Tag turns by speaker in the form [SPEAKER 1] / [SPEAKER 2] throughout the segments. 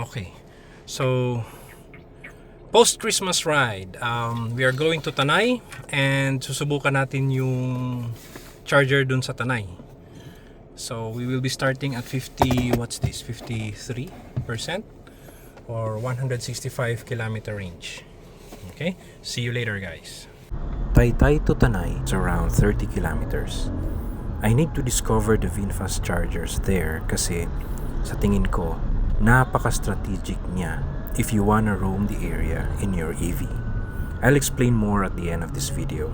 [SPEAKER 1] Okay. So, post-Christmas ride. We are going to Tanay and susubukan natin yung charger dun sa Tanay. So, we will be starting at 53% or 165 kilometer range. Okay? See you later, guys. Taytay to Tanay is around 30 kilometers. I need to discover the VinFast chargers there kasi sa tingin ko, napaka-strategic niya if you wanna roam the area in your EV. I'll explain more at the end of this video.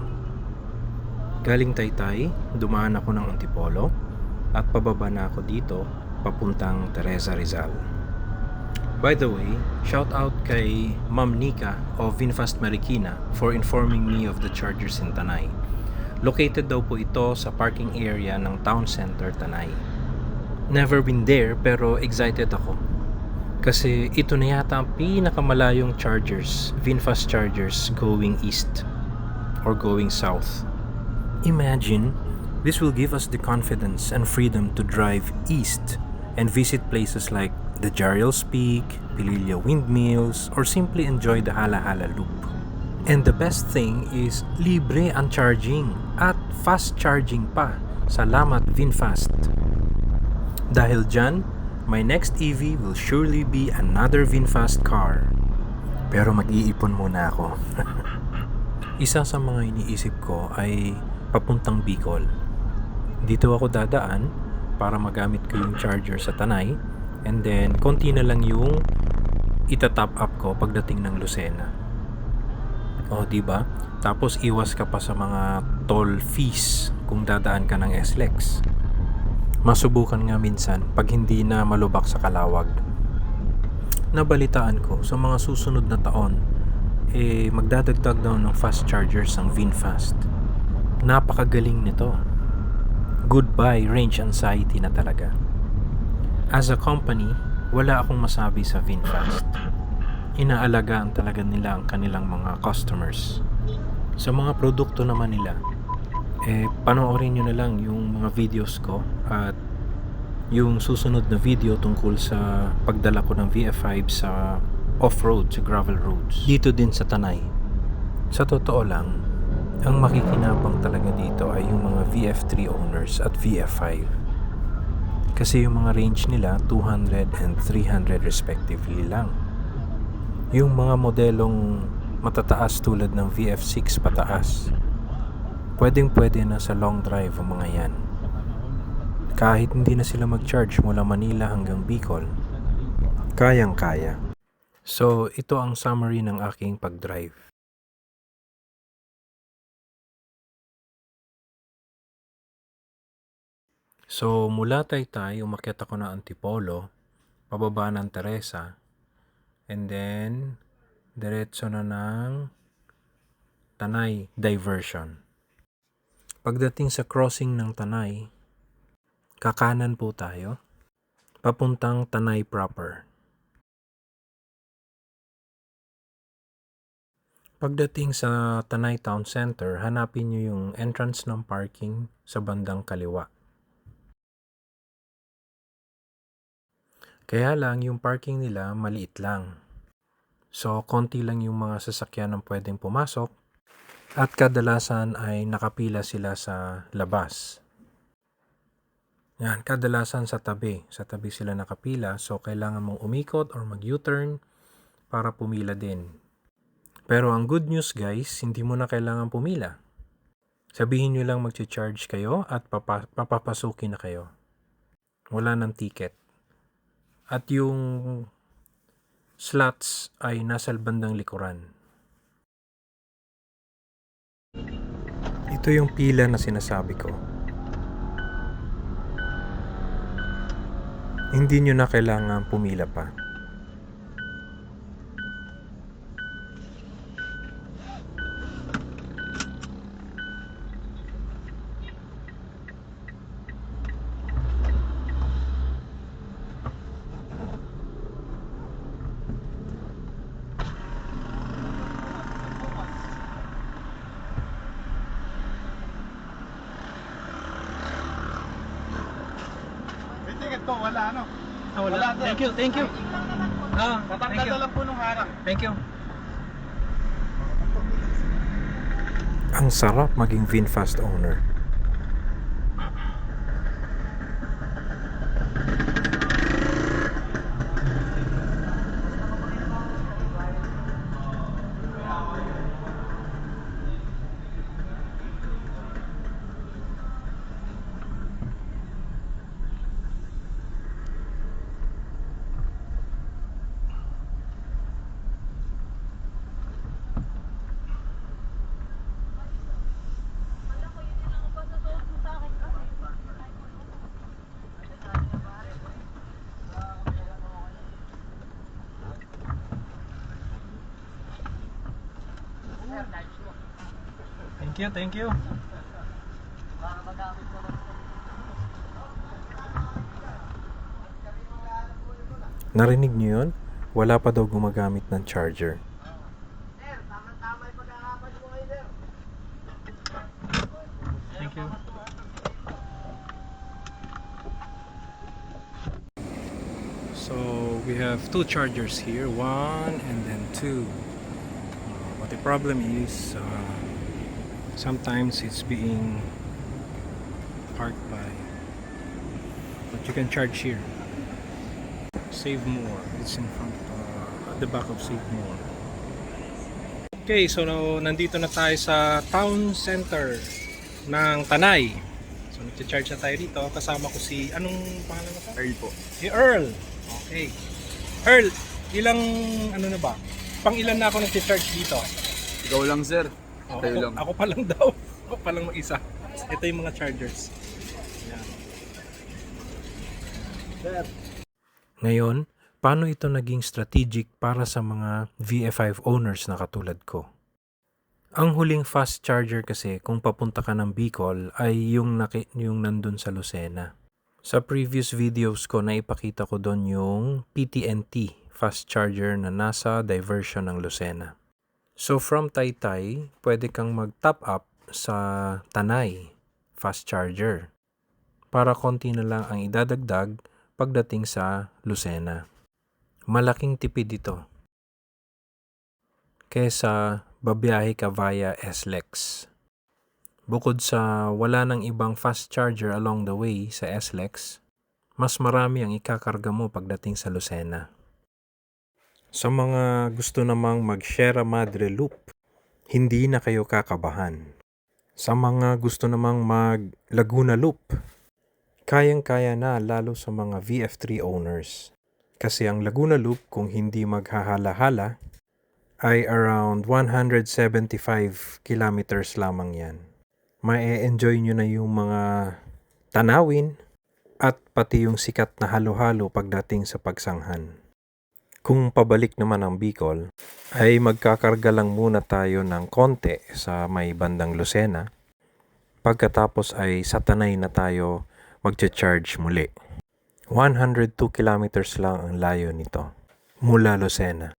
[SPEAKER 1] Galing Taytay, dumaan ako ng Antipolo at pababa na ako dito papuntang Teresa Rizal. By the way, shout out kay Ma'am Nika of VinFast Marikina for informing me of the chargers in Tanay. Located daw po ito sa parking area ng Town Center, Tanay. Never been there pero excited ako. Kasi ito na yata ang pinakamalayong chargers, VinFast chargers going east or going south. Imagine, this will give us the confidence and freedom to drive east and visit places like the Jariel's Peak, Pililla Windmills, or simply enjoy the Hala-Hala Loop. And the best thing is, libre ang charging at fast charging pa. Salamat VinFast. Dahil dyan, my next EV will surely be another VinFast car. Pero mag-iipon muna ako. Isa sa mga iniisip ko ay papuntang Bicol. Dito ako dadaan para magamit ko yung charger sa Tanay, and then konti na lang yung itatop up ko pagdating ng Lucena. O, diba? Tapos iwas ka pa sa mga toll fees kung dadaan ka ng SLEX. Masubukan nga minsan pag hindi na malubak sa Kalawag. Nabalitaan ko sa mga susunod na taon, magdadagdag daw ng fast chargers ang VinFast. Napakagaling nito. Goodbye range anxiety na talaga. As a company, wala akong masabi sa VinFast. Inaalagaan talaga nila ang kanilang mga customers. Sa mga produkto naman nila, panoorin nyo na lang yung mga videos ko at yung susunod na video tungkol sa pagdala ko ng VF5 sa off-road, sa gravel roads. Dito din sa Tanay. Sa totoo lang, ang makikinabang talaga dito ay yung mga VF3 owners at VF5. Kasi yung mga range nila, 200 and 300 respectively lang. Yung mga modelong matataas tulad ng VF6 pataas, pwedeng-pwede na sa long drive ang mga yan. Kahit hindi na sila mag-charge mula Manila hanggang Bicol, kayang-kaya. So, ito ang summary ng aking pag-drive. So, mula Taytay, umakyat ako ng Antipolo, pababa ng Teresa, and then, diretso na ng Tanay diversion. Pagdating sa crossing ng Tanay, kakanan po tayo, papuntang Tanay proper. Pagdating sa Tanay Town Center, hanapin nyo yung entrance ng parking sa bandang kaliwa. Kaya lang, yung parking nila maliit lang. So, konti lang yung mga sasakyan ang pwedeng pumasok at kadalasan ay nakapila sila sa labas. Yan, kadalasan sa tabi sila nakapila, so kailangan mong umikot or mag-U-turn para pumila din. Pero ang good news guys, hindi mo na kailangan pumila. Sabihin nyo lang mag-charge kayo at papapasukin na kayo. Wala ng ticket. At yung slots ay nasa bandang likuran. Ito yung pila na sinasabi ko. Hindi nyo na kailangan pumila pa.
[SPEAKER 2] Ticket ko, wala ano.
[SPEAKER 3] Wala.
[SPEAKER 2] Wala.
[SPEAKER 3] Thank you, thank you.
[SPEAKER 1] Ah,
[SPEAKER 2] Tatanggal na lang po nung harang.
[SPEAKER 1] Thank you. Ang sarap maging VinFast owner. Thank you. Narinig niyo yun? Wala pa daw gumagamit ng charger. Thank you. So we have two chargers here, one and then two. But the problem is sometimes it's being parked by, but you can charge here. Save More. It's in front at the back of Save More. Okay, so nandito na tayo sa town center ng Tanay. So nag-charge na tayo dito. Kasama ko si, anong pangalan mo?
[SPEAKER 2] Earl po.
[SPEAKER 1] Si Earl. Okay. Earl, ilang ano na ba? Pang ilan na ako nag-charge dito?
[SPEAKER 2] Ikaw lang, sir. Kayo lang.
[SPEAKER 1] Ako pa lang daw. Ako pa lang mag-isa. Ito yung mga chargers. Yan.
[SPEAKER 2] Sir.
[SPEAKER 1] Ngayon, paano ito naging strategic para sa mga VF5 owners na katulad ko? Ang huling fast charger kasi kung papunta ka ng Bicol ay yung nandun sa Lucena. Sa previous videos ko na ipakita ko doon yung PTNT fast charger na nasa diversion ng Lucena. So from Taytay, pwede kang mag-top up sa Tanay fast charger para konti na lang ang idadagdag pagdating sa Lucena. Malaking tipid ito kesa babiyahe ka via SLEX. Bukod sa wala nang ibang fast charger along the way sa SLEX, mas marami ang ikakarga mo pagdating sa Lucena. Sa mga gusto namang mag-Sierra Madre Loop, hindi na kayo kakabahan. Sa mga gusto namang mag-Laguna Loop, kayang-kaya na lalo sa mga VF3 owners. Kasi ang Laguna Loop kung hindi maghahala-hala ay around 175 kilometers lamang yan. Mae-enjoy nyo na yung mga tanawin at pati yung sikat na halo-halo pagdating sa pagsanghan. Kung pabalik naman ang Bicol, ay magkakarga lang muna tayo ng konti sa may bandang Lucena. Pagkatapos ay sa Tanay na tayo magcha-charge muli. 102 kilometers lang ang layo nito mula Lucena.